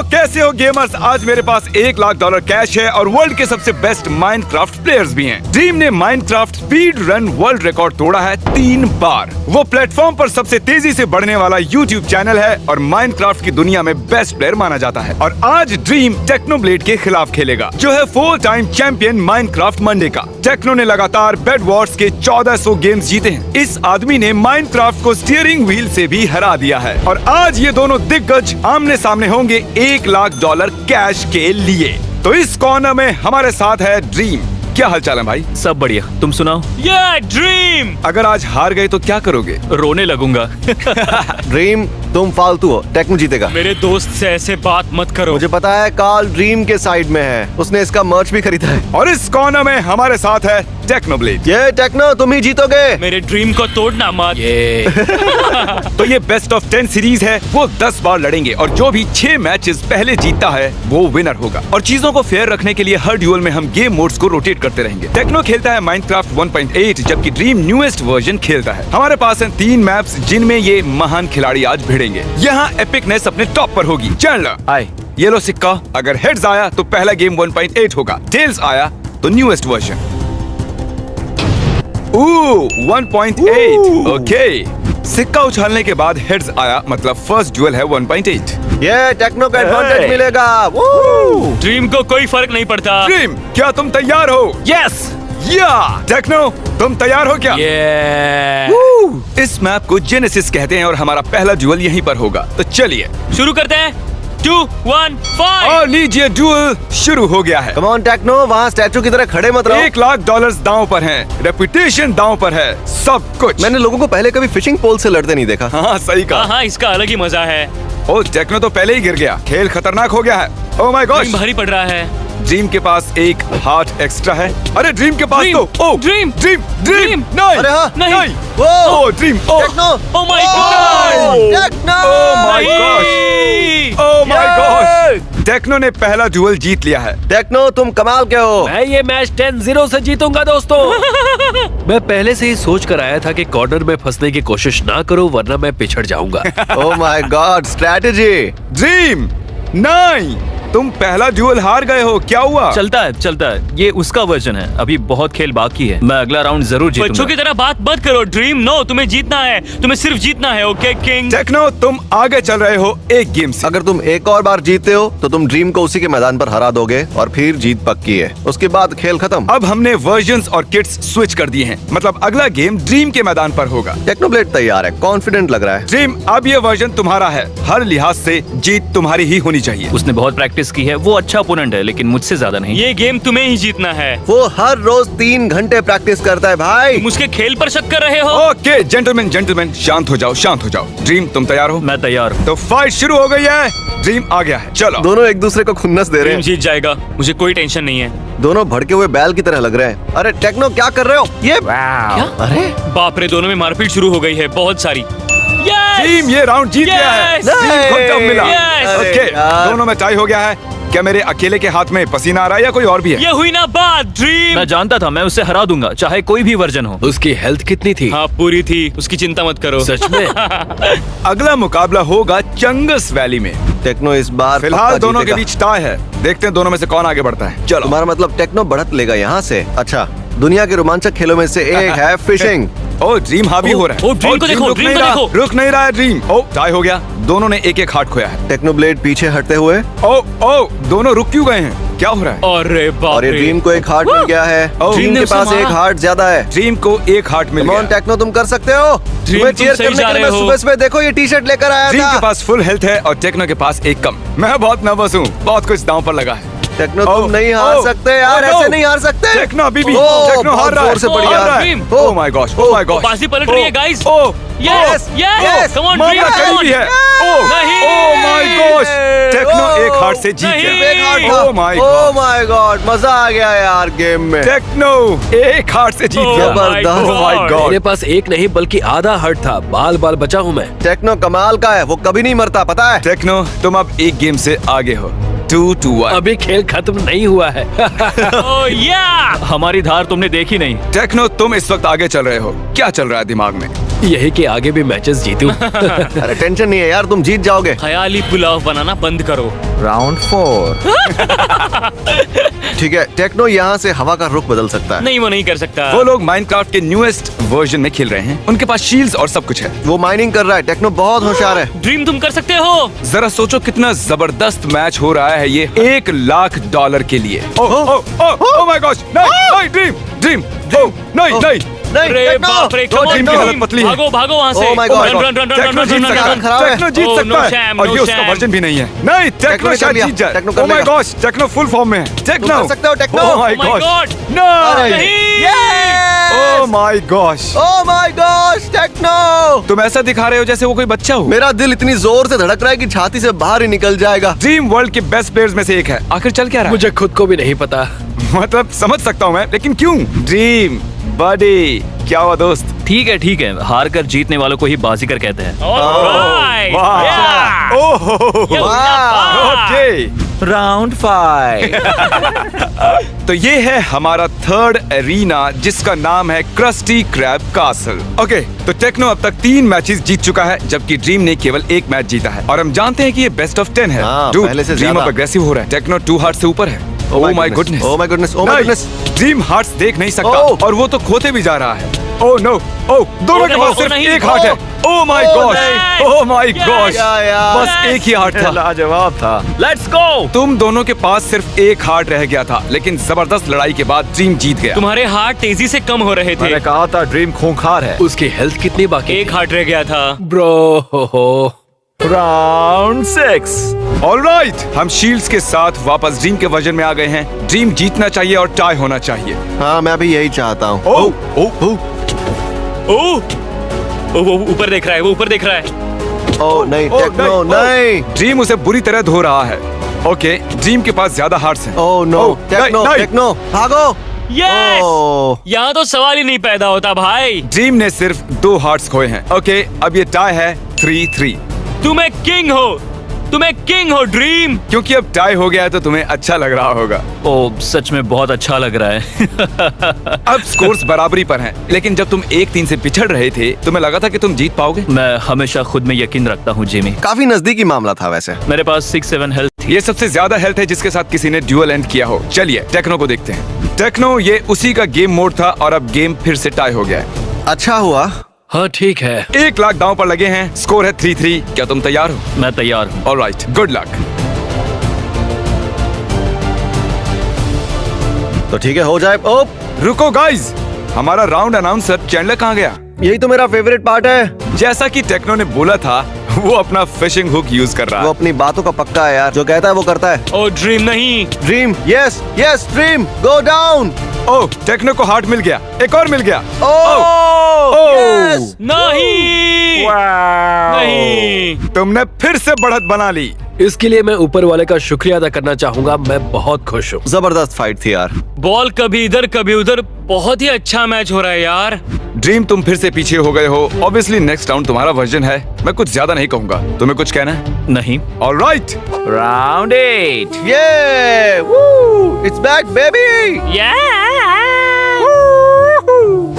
कैसे हो गेमर्स? आज मेरे पास $1 लाख कैश है और वर्ल्ड के सबसे बेस्ट माइनक्राफ्ट प्लेयर्स भी हैं। ड्रीम ने Minecraft speed run world record तोड़ा है 3 बार। वो प्लेटफॉर्म पर सबसे तेजी से बढ़ने वाला यूट्यूब चैनल है और माइनक्राफ्ट की दुनिया में बेस्ट प्लेयर माना जाता है। और आज ड्रीम टेक्नोब्लेड के खिलाफ खेलेगा, जो है 4 टाइम चैंपियन माइनक्राफ्ट मंडे का। टेक्नो ने लगातार बेड वॉर्स के 1400 गेम्स जीते हैं। इस आदमी ने माइनक्राफ्ट को स्टीयरिंग व्हील से भी हरा दिया है और आज ये दोनों दिग्गज आमने सामने होंगे $1 लाख कैश के लिए। तो इस कॉर्नर में हमारे साथ है ड्रीम। क्या हालचाल है भाई? सब बढ़िया, तुम सुनाओ? ड्रीम! अगर आज हार गए तो क्या करोगे? रोने लगूंगा। ड्रीम, तुम फालतू हो, टेक्नो जीतेगा। मेरे दोस्त से ऐसे बात मत करो। मुझे पता है कार्ल ड्रीम के साइड में है, उसने इसका मर्च भी खरीदा है। और इस कॉर्नर में हमारे साथ है टेक्नोब्लेड। ये टेक्नो, तुम ही जीतोगे। मेरे ड्रीम को तोड़ना मत। तो ये बेस्ट ऑफ 10 सीरीज है, वो 10 बार लड़ेंगे और जो भी 6 मैचेस पहले जीतता है वो विनर होगा। और चीजों को फेयर रखने के लिए हर ड्यूल में हम गेम मोड्स को रोटेट करते रहेंगे। टेक्नो खेलता है माइनक्राफ्ट 1.8 जबकि ड्रीम न्यूएस्ट वर्जन खेलता है। हमारे पास हैं 3 मैप्स जिनमें ये महान खिलाड़ी आज भिड़ेंगे। यहाँ एपिकनेस अपने टॉप पर होगी। चैंडलर, आए। ये लो सिक्का। अगर हेड्स आया तो पहला गेम 1.8 होगा, टेल्स आया तो न्यूएस्ट वर्जन। 1.8। ओके, सिक्का उछालने के बाद हेड्स आया, मतलब फर्स्ट ड्यूल है 1.8। ये टेक्नो का एडवांटेज मिलेगा। ड्रीम को कोई फर्क नहीं पड़ता। ड्रीम, क्या तुम तैयार हो? यस। या टेक्नो, तुम तैयार हो क्या? इस मैप को जेनेसिस कहते हैं और हमारा पहला ड्यूल यहीं पर होगा। तो चलिए शुरू करते हैं। 2, 1, 5। और लीजिए, ड्यूल शुरू हो गया है। कम ऑन टेक्नो, वहाँ स्टैचू की तरह खड़े मत रहो। $1 लाख दांव पर है, रेपुटेशन दांव पर है, सब कुछ। मैंने लोगों को पहले कभी फिशिंग पोल से लड़ते नहीं देखा। हाँ सही कहा। हाँ, इसका अलग ही मजा है। ओ टेक्नो तो पहले ही गिर गया, खेल खतरनाक हो गया है। ओह माय गॉड, ड्रीम भारी पड़ रहा है। ड्रीम के पास एक हार्ट एक्स्ट्रा है। अरे ड्रीम के पास ड्रीम, तो ओ ड्रीम, ड्रीम ड्रीम। नहीं, अरे हाँ, नहीं। वो oh Dream, oh Techno, oh my Techno, oh my God, oh my God. Techno ने पहला ड्यूल जीत लिया है। टेक्नो, तुम कमाल के हो। मैं ये मैच 10-0 से जीतूंगा दोस्तों। मैं पहले से ही सोच कर आया था कि कॉर्नर में फंसने की कोशिश ना करो वरना मैं पिछड़ जाऊंगा। ओह माय गॉड, स्ट्रैटेजी। ड्रीम नहीं, तुम पहला ड्यूल हार गए हो, क्या हुआ? चलता है, ये उसका वर्जन है, अभी बहुत खेल बाकी है। मैं अगला राउंड जरूर बच्चों की जीतूंगा। तरह बात मत करो ड्रीम। नो, तुम्हें जीतना है, तुम्हें सिर्फ जीतना है। Okay king. टेक्नो, तुम आगे चल रहे हो एक गेम से। अगर तुम एक और बार जीतते हो तो तुम ड्रीम को उसी के मैदान पर हरा दोगे और फिर जीत पक्की है। उसके बाद खेल खत्म। अब हमने वर्जन्स और किट्स स्विच कर दिए हैं, मतलब अगला गेम ड्रीम के मैदान पर होगा। टेक्नोब्लेड तैयार है, कॉन्फिडेंट लग रहा है। ड्रीम, अब ये वर्जन तुम्हारा है, हर लिहाज से जीत तुम्हारी ही होनी चाहिए। उसने बहुत प्रैक्टिस की है, वो अच्छा ओपोनेंट है लेकिन मुझसे ज्यादा नहीं। ये गेम तुम्हें ही जीतना है। वो हर रोज 3 घंटे प्रैक्टिस करता है भाई। तुम उसके खेल पर शक कर रहे हो? ओके जेंटलमैन, शांत हो जाओ। ड्रीम, तुम तैयार हो? मैं तैयार हूँ। तो फाइट शुरू हो गई है। ड्रीम आ गया है, चलो। दोनों एक दूसरे को खुन्नस दे रहे ड्रीम हैं। जीत जाएगा, मुझे कोई टेंशन नहीं है। दोनों भड़के हुए बैल की तरह लग रहे हैं। अरे टेक्नो, क्या कर रहे हो? ये क्या? अरे बाप रे, दोनों में मारपीट शुरू हो गई है, बहुत सारी। ड्रीम ये राउंड जीत गया है। Yes! ड्रीम को टफ मिला। Yes! अरे ओके, यार। दोनों में टाई हो गया है। क्या मेरे अकेले के हाथ में पसीना आ रहा है या कोई और भी है? ये हुई ना बात ड्रीम। मैं जानता था मैं उसे हरा दूंगा चाहे कोई भी वर्जन हो। उसकी हेल्थ कितनी थी? हाँ पूरी थी, उसकी चिंता मत करो। सच में? अगला मुकाबला होगा चंगस वैली में। टेक्नो इस बार फिलहाल पक्का दोनों के जीतेगा। बीच टाई है, देखते हैं दोनों में से कौन आगे बढ़ता है। चलो। तुम्हारा मतलब टेक्नो बढ़त लेगा यहाँ से? अच्छा, दुनिया के रोमांचक खेलों में से एक है फिशिंग। ओ ड्रीम हावी हो रहा है। ओ, ड्रीम को देखो, रुक ड्रीम नहीं को रहा, देखो। रुक नहीं रहा है ड्रीम। ओ टाई हो गया, दोनों ने एक हार्ट खोया है। टेक्नोब्लेड पीछे हटते हुए। ओ दोनों रुक क्यों गए हैं? क्या हो रहा है? अरे बाप और ये रे। ड्रीम को एक हार्ट मिल गया है। ओ, ड्रीम ड्रीम ने के उसे पास मारा। एक हार्ट ज्यादा है। ड्रीम को एक हार्ट मिल कम गया। ऑन टेक्नो, तुम कर सकते हो। ड्रीम, तुम्हें तुम cheer सही करने जा के लिए रहे मैं हो। सुबह देखो ये टी शर्ट लेकर आया ड्रीम के था। पास फुल हेल्थ है और टेक्नो के पास एक कम। मैं बहुत नर्वस हूँ, बहुत कुछ दांव पर लगा है। टेक्नो, ओ, तुम नहीं हार ओ, सकते यार, ओ, नो। ऐसे नहीं हार सकते। टेक्नो अभी भी, ओ, टेक्नो हार बहुत रहा है। जोर से पड़ी ओ, यार। Dream. Oh my gosh, oh my gosh. बाजी पलट रही है, guys। Oh yes yes, come on dream, मामला कम कहीं ऑन। भी है। ओह नहीं। ओह माय गॉश, टेक्नो एक हार्ट से जीत नहीं। गया। एक हार्ट था। Oh my oh God, my God, मजा आ गया यार गेम में। टेक्नो एक हार्ट से जीत Oh गया। my oh my God। God. मेरे पास एक नहीं बल्कि आधा हर्ट था, बाल बाल बचा हूँ मैं। टेक्नो कमाल का है, वो कभी नहीं मरता, पता है। टेक्नो, तुम अब एक गेम से आगे हो। 2-1। अभी खेल खत्म नहीं हुआ है। ओह या। हमारी धार तुमने देखी नहीं। टेक्नो, तुम इस वक्त आगे चल रहे हो, क्या चल रहा है दिमाग में? यही कि आगे भी मैचेस जीतूं। अरे टेंशन नहीं है यार, तुम जीत जाओगे। ख्याली पुलाव बनाना बंद करो। राउंड 4। ठीक है, टेक्नो यहाँ से हवा का रुख बदल सकता है। नहीं, वो नहीं कर सकता। वो लोग माइनक्राफ्ट के न्यूएस्ट वर्जन में खेल रहे हैं, उनके पास शील्ड्स और सब कुछ है। वो माइनिंग कर रहा है, टेक्नो बहुत होशियार है। ड्रीम तुम कर सकते हो। जरा सोचो कितना जबरदस्त मैच हो रहा है ये $1,00,000 के लिए। ओह माय गॉड, नहीं ड्रीम ड्रीम, नहीं नहीं नहीं, अरे टेक्नो! बाप रे, दो come on, टीम की ड्रीम। हालत पतली है। भागो भागो वहाँ से। Oh my God. Run, run, run, run, Techno run, जीत run, सकता run, है, run. खराब है। टेक्नो जीत Oh, सकता no है, sham, और no ये उसका sham. वर्जन भी नहीं है। नहीं, टेक्नो टेक्नो ने कर शायद लिया, जीत जाए। टेक्नो कर ओह माय लेगा। गॉड, टेक्नो फुल फॉर्म में है। टेक्नो कर सकते हो, Techno. Oh my Oh my God, God. नहीं, नहीं। Oh my gosh, oh my God, Techno! तुम ऐसा दिखा रहे हो जैसे वो कोई बच्चा हो। मेरा दिल इतनी जोर से धड़क रहा है कि छाती से बाहर ही निकल जाएगा। ड्रीम वर्ल्ड के बेस्ट प्लेयर्स में से एक है। आखिर चल क्या रहा है? मुझे खुद को भी नहीं पता। मतलब समझ सकता हूँ मैं, लेकिन क्यों? ड्रीम बडी, क्या हुआ दोस्त? ठीक है, हार कर जीतने वालों को ही बाजीगर कहते हैं। Alright. वाह, Yeah. ओह, Yo, वाह, ओके। राउंड 5। तो ये है हमारा थर्ड एरिना, जिसका नाम है क्रस्टी क्रैब कासल। ओके, तो टेक्नो अब तक 3 मैचेस जीत चुका है, जबकि ड्रीम ने केवल 1 मैच जीता है। और हम जानते हैं कि ये बेस्ट ऑफ 10 है। हाँ, Dude, पहले से ड्रीम ज्यादा। अब अग्रेसिव हो रहा है। टेक्नो 2 हार्ट से ऊपर है। Oh my goodness, oh my goodness, oh my goodness. Dream hearts देख नहीं सकता, Oh. और वो तो खोते भी जा रहा है। ओह नो, ओह, दोनों Oh के नहीं, पास oh सिर्फ नहीं, एक हार्ट है। ओह माय Oh गॉश, नहीं। Oh my Yes. गॉश, यार। बस एक ही हार्ट था। लाजवाब था। Let's go. तुम दोनों के पास सिर्फ एक हार्ट रह गया था, लेकिन जबरदस्त लड़ाई के बाद ड्रीम जीत गया। तुम्हारे हार्ट तेजी से कम हो रहे थे। मैंने कहा था ड्रीम खूंखार है। उसकी हेल्थ कितनी बाकी? एक हार्ट रह गया था। ब्रो। राउंड 6। ऑलराइट, हम शील्ड्स के साथ वापस ड्रीम के वर्जन में आ गए हैं। ड्रीम जीतना चाहिए और टाई होना चाहिए। हाँ, मैं भी यही चाहता हूँ। ओह ओह ओह, वो ऊपर देख रहा है, वो ऊपर देख रहा है। ओह नहीं, टेक्नो नहीं। ड्रीम उसे बुरी तरह धो रहा है। ओके, ड्रीम के पास ज्यादा हार्ट्स हैं। ओह नो, टेक्नो, नहीं। टेक्नो, भागो! यस, ओह, यहाँ तो सवाल ही नहीं पैदा होता भाई। ड्रीम ने सिर्फ 2 हार्ट्स खोए हैं। ओके, अब ये टाई है 3-3, तुम एक किंग हो, तुम एक किंग हो ड्रीम। क्योंकि अब टाई हो गया है तो तुम्हें अच्छा लग रहा होगा। ओ, सच में बहुत अच्छा लग रहा है। अब स्कोर्स बराबरी पर हैं, लेकिन जब तुम 1-3 से पिछड़ रहे थे, तुम्हें लगा था कि तुम जीत पाओगे। मैं हमेशा खुद में यकीन रखता हूँ जिमी। काफी नजदीकी मामला था वैसे। मेरे पास 6-7 हेल्थ थी। ये सबसे ज्यादा हेल्थ है जिसके साथ किसी ने ड्यूअल एंड किया हो। चलिए टेक्नो को देखते हैं। टेक्नो, ये उसी का गेम मोड था और अब गेम फिर से टाई हो गया है। अच्छा हुआ। हाँ ठीक है। 1,00,000 दांव पर लगे हैं, स्कोर है 3-3। क्या तुम तैयार हो? मैं तैयार हूँ। Alright, good luck. तो ठीक है, हो जाए। ओह, रुको गाइस, हमारा राउंड अनाउंसर चैंडलर कहाँ गया? यही तो मेरा फेवरेट पार्ट है। जैसा कि टेक्नो ने बोला था, वो अपना फिशिंग हुक यूज कर रहा वो है। अपनी बातों का पक्का है यार, जो कहता है वो करता है। ओ ड्रीम नहीं। Dream, yes yes, Dream, go down. Oh, Techno को हार्ट मिल गया, एक और मिल गया। ओह, ओह, नहीं, नहीं। तुमने फिर से बढ़त बना ली। इसके लिए मैं ऊपर वाले का शुक्रिया अदा करना चाहूंगा। मैं बहुत खुश हूँ। जबरदस्त फाइट थी यार। बॉल कभी इधर कभी उधर, बहुत ही अच्छा मैच हो रहा है यार। ड्रीम, तुम फिर से पीछे हो गए हो। ऑब्वियसली नेक्स्ट राउंड तुम्हारा वर्जन है। मैं कुछ ज्यादा नहीं कहूंगा, तुम्हें कुछ कहना है? नहीं। Alright, round 8। ये it's back baby.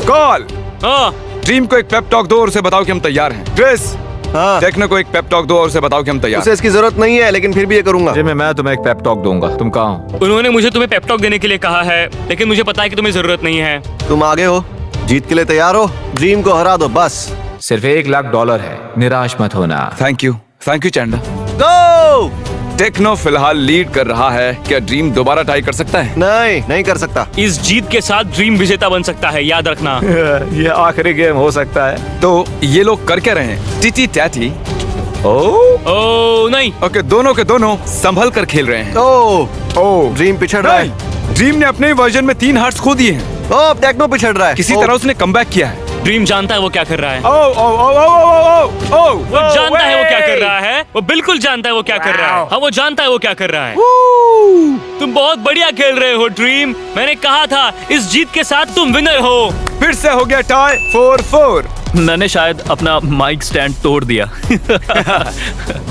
Call. Oh, dream को एक पेप टॉक दो और उसे बताओ कि हम तैयार हैं। क्रिस, हाँ, टेक्नो को एक पेप टॉक दो और उसे बताओ कि हम तैयार उसे हैं। इसकी जरूरत नहीं है, लेकिन फिर भी ये करूंगा। जिमी, मैं तुम्हें एक पेप टॉक दूंगा। तुम कहाँ हो? उन्होंने मुझे तुम्हें पेप-टॉक देने के लिए कहा है, लेकिन मुझे पता है कि तुम्हें जरूरत नहीं है। तुम आगे हो, जीत के लिए तैयार हो। ड्रीम को हरा दो बस। सिर्फ $1,00,000 है, निराश मत होना। Thank you Chandler. Go! Techno फिलहाल लीड कर रहा है। क्या ड्रीम दोबारा टाई कर सकता है? नहीं, नहीं कर सकता। इस जीत के साथ ड्रीम विजेता बन सकता है, याद रखना। ये आखिरी गेम हो सकता है। तो ये लोग कर क्या रहे हैं? TT tatty. ओह नहीं। ओके, दोनों के दोनों संभल कर खेल रहे हैं। ओह, ओह, ड्रीम पिछड़ रहा है। नहीं, ड्रीम ने अपने वर्जन में 3 हार्ट्स खो दिए हैं। ओह, टेक्नो पिछड़ रहा है। किसी ओह, तरह उसने कमबैक किया है। ड्रीम जानता है वो क्या कर रहा है। ओह ओह ओह ओह ओह ओह, वो जानता है वो क्या कर रहा है। वो बिल्कुल जानता है वो क्या कर रहा है। हाँ, वो जानता है वो क्या कर रहा है। तुम बहुत बढ़िया खेल रहे हो ड्रीम। मैंने कहा था इस जीत के साथ तुम विनर हो। फिर से हो गया टाई 4-4। मैंने शायद अपना माइक स्टैंड तोड़ दिया।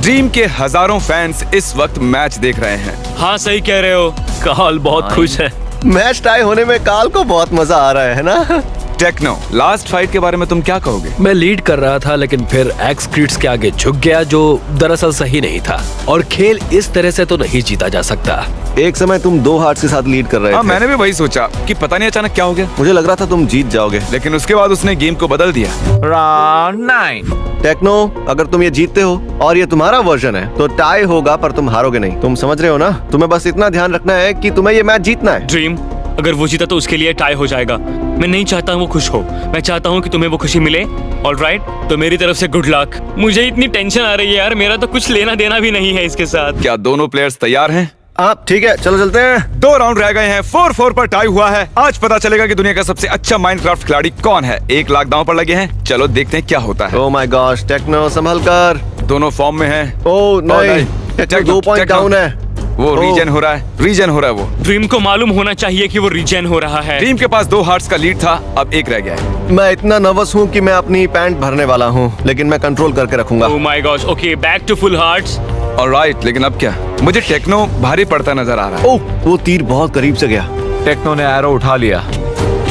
ड्रीम के हजारों फैंस इस वक्त मैच देख रहे हैं। हाँ सही कह रहे हो। काल बहुत खुश है। मैच टाई होने में काल को बहुत मजा आ रहा है ना? टेक्नो, लास्ट फाइट के बारे में तुम क्या कहोगे? मैं लीड कर रहा था लेकिन फिर एक्स क्रीट्स के आगे झुक गया, जो दरअसल सही नहीं था। और खेल इस तरह से तो नहीं जीता जा सकता। एक समय तुम 2 हार्ट्स के साथ लीड कर रहे हाँ, थे। मैंने भी वही सोचा कि पता नहीं अचानक क्या हो गया, मुझे लग रहा था तुम जीत जाओगे। लेकिन उसके बाद उसने गेम को बदल दिया। राउंड 9। टेक्नो, अगर तुम ये जीतते हो और ये तुम्हारा वर्जन है तो टाई होगा, पर तुम हारोगे नहीं। तुम समझ रहे हो ना? तुम्हें बस इतना ध्यान रखना है कि तुम्हें ये मैच जीतना है। ड्रीम, अगर वो जीता तो उसके लिए टाई हो जाएगा। मैं नहीं चाहता वो खुश हो, मैं चाहता हूँ कि तुम्हें वो खुशी मिले। ऑलराइट, तो मेरी तरफ से गुड लक। मुझे इतनी टेंशन आ रही है यार, मेरा तो कुछ लेना देना भी नहीं है इसके साथ। क्या दोनों प्लेयर्स तैयार हैं? आप ठीक है, चलो चलते हैं। 2 राउंड रह गए हैं, 4-4 पर टाई हुआ है। आज पता चलेगा कि दुनिया का सबसे अच्छा माइनक्राफ्ट खिलाड़ी कौन है। 1 लाख दांव पर लगे हैं, चलो देखते हैं क्या होता है। ओह माय गॉश, टेक्नो संभल कर। दोनों फॉर्म में हैं। ओह नहीं, Techno, Techno 2 point Techno. Down है। वो ओह। रीजन हो रहा है, रीजन हो रहा है वो। ड्रीम को मालूम होना चाहिए कि वो रीजन हो रहा है। टीम के पास 2 हार्ट्स का लीड था, अब 1 रह गया है। मैं इतना नर्वस हूँ कि मैं अपनी पैंट भरने वाला हूँ, लेकिन मैं कंट्रोल करके रखूंगा। Oh my gosh, okay, back to full hearts. Alright, लेकिन अब क्या? मुझे टेक्नो भारी पड़ता नजर आ रहा है। ओह, वो तीर बहुत करीब से गया। टेक्नो ने एरो उठा लिया।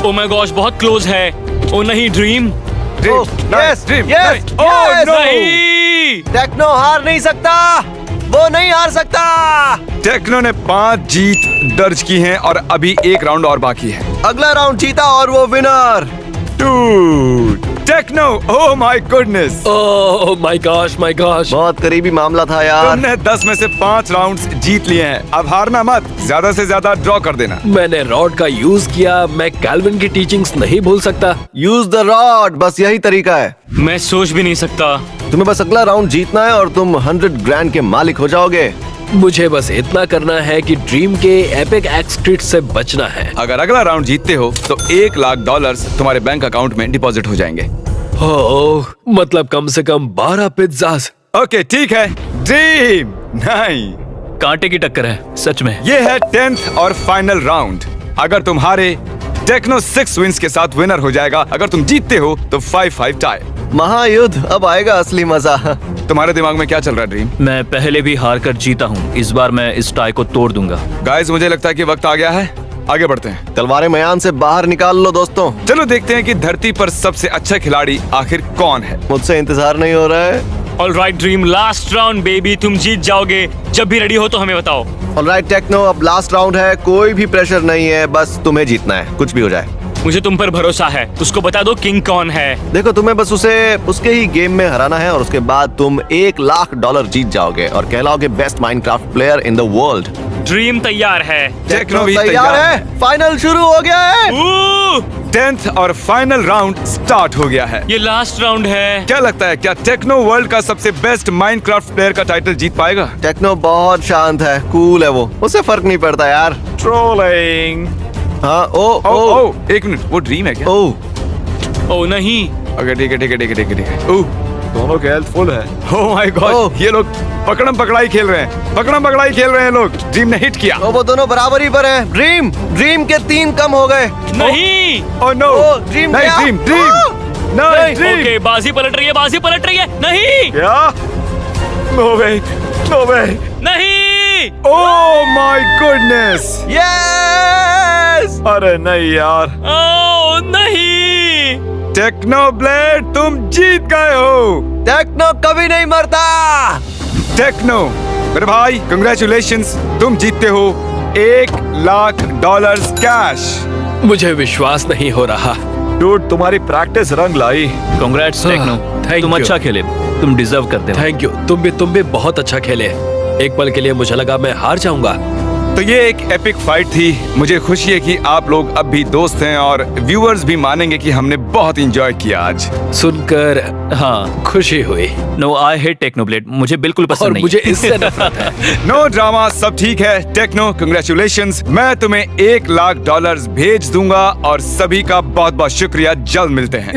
ओह माय गॉश, बहुत क्लोज है। ओह नहीं, ड्रीम ड्रीम, ओह, नहीं, yes, ड्रीम, yes, नहीं। ओह, yes। no! नहीं। टेक्नो हार नहीं सकता, वो नहीं हार सकता। टेक्नो ने 5 जीत दर्ज की हैं और अभी 1 राउंड और बाकी है। अगला राउंड जीता और वो winner. Techno, oh my goodness, oh my gosh, my gosh. बहुत करीबी मामला था यार। तुमने 10 में से 5 राउंड्स जीत लिए हैं। अब हारना मत, ज्यादा से ज्यादा ड्रॉ कर देना। मैंने रॉड का यूज किया, मैं कैल्विन की टीचिंग्स नहीं भूल सकता। यूज द रॉड, बस यही तरीका है। मैं सोच भी नहीं सकता। तुम्हें बस अगला राउंड जीतना है और तुम 100 ग्रैंड के मालिक हो जाओगे। मुझे बस इतना करना है कि ड्रीम के एपिक एक्स क्रीट्स से बचना है। अगर अगला राउंड जीतते हो तो $1 लाख तुम्हारे बैंक अकाउंट में डिपॉजिट हो जाएंगे। ओह, मतलब कम से कम 12 पिज्जास। ओके, ठीक है। ड्रीम, नहीं, कांटे की टक्कर है सच में। ये है 10th और फाइनल राउंड। अगर तुम हारे, टेक्नो 6 विंस के साथ विनर हो जाएगा। अगर तुम जीतते हो तो 5-5 टाई। महायुद्ध, अब आएगा असली मजा। तुम्हारे दिमाग में क्या चल रहा है ड्रीम? मैं पहले भी हार कर जीता हूँ, इस बार मैं इस टाई को तोड़ दूंगा। गाइस, मुझे लगता है कि वक्त आ गया है, आगे बढ़ते हैं। तलवारें मैदान से बाहर निकाल लो दोस्तों। चलो देखते हैं कि धरती पर सबसे अच्छा खिलाड़ी आखिर कौन है। मुझसे इंतजार नहीं हो रहा है। Alright dream, last round baby, तुम जीत जाओगे। जब भी रेडी हो तो हमें बताओ। ऑलराइट टेक्नो, अब लास्ट राउंड है, कोई भी प्रेशर नहीं है, बस तुम्हें जीतना है, कुछ भी हो जाए। मुझे तुम पर भरोसा है। उसको बता दो किंग कौन है। देखो, तुम्हें बस उसे उसके ही गेम में हराना है और उसके बाद तुम $1 लाख जीत जाओगे और कहलाओगे best Minecraft player in the world. Dream तैयार है। टेक्नो भी तैयार है। फाइनल शुरू हो गया है। 10th और फाइनल राउंड स्टार्ट हो गया है। ये लास्ट राउंड है। क्या लगता है, क्या टेक्नो वर्ल्ड का सबसे बेस्ट माइनक्राफ्ट प्लेयर का टाइटल जीत पाएगा? टेक्नो बहुत शांत है, कूल है वो, उसे फर्क नहीं पड़ता यार। ट्रोलिंग। हाँ, ओ ओ, ओ ओ, 1 मिनट, वो ड्रीम है क्या? ओ, ओ नहीं। ओके, ठीक है, ठीक है, ठीक है, ठीक है, ठीक है। ओह, दोनों के हेल्थ फुल है। Oh my oh. गॉड, ये लोग पकड़म पकड़ाई खेल रहे हैं। पकड़म पकड़ाई खेल रहे हैं लोग। ड्रीम ने हिट किया। ओ, वो दोनों बराबरी पर हैं। ड्रीम के 3 कम हो गए। नहीं। ओह नो, ओह, ड्रीम नहीं, गया। ड्रीम, ओह, नहीं, ड्रीम। ओके, बाजी पलट रही है, बाजी पलट रही है। नहीं, क्या? नो वे, नो वे। नहीं। Oh my goodness. यस! अरे नहीं यार। ओ नहीं। टेक्नो ब्लेड, तुम जीत गए हो। टेक्नो कभी नहीं मरता। टेक्नो, मेरे भाई, कंग्रेचुलेशंस, तुम जीतते हो $1 लाख कैश। मुझे विश्वास नहीं हो रहा। डूड, तुम्हारी प्रैक्टिस रंग लाई। कांग्रेट्स टेक्नो, thank तुम you. अच्छा खेले, तुम डिजर्व करते हो। थैंक यू, तुम भी बहुत अच्छा खेले। एक पल के लिए मुझे लगा मैं हार जाऊंगा। तो ये एक एपिक फाइट थी। मुझे खुशी है कि आप लोग अब भी दोस्त हैं और व्यूअर्स भी मानेंगे कि हमने बहुत एंजॉय किया आज। सुनकर हाँ, खुशी हुई। नो, आई हेट टेक्नोब्लेड, मुझे बिल्कुल पसंद और नहीं। मुझे इससे नफरत है। नो ड्रामा, सब ठीक है। टेक्नो, कंग्रेचुलेशंस, मैं तुम्हें $1 लाख भेज दूंगा और सभी का बहुत बहुत शुक्रिया। जल्द मिलते हैं।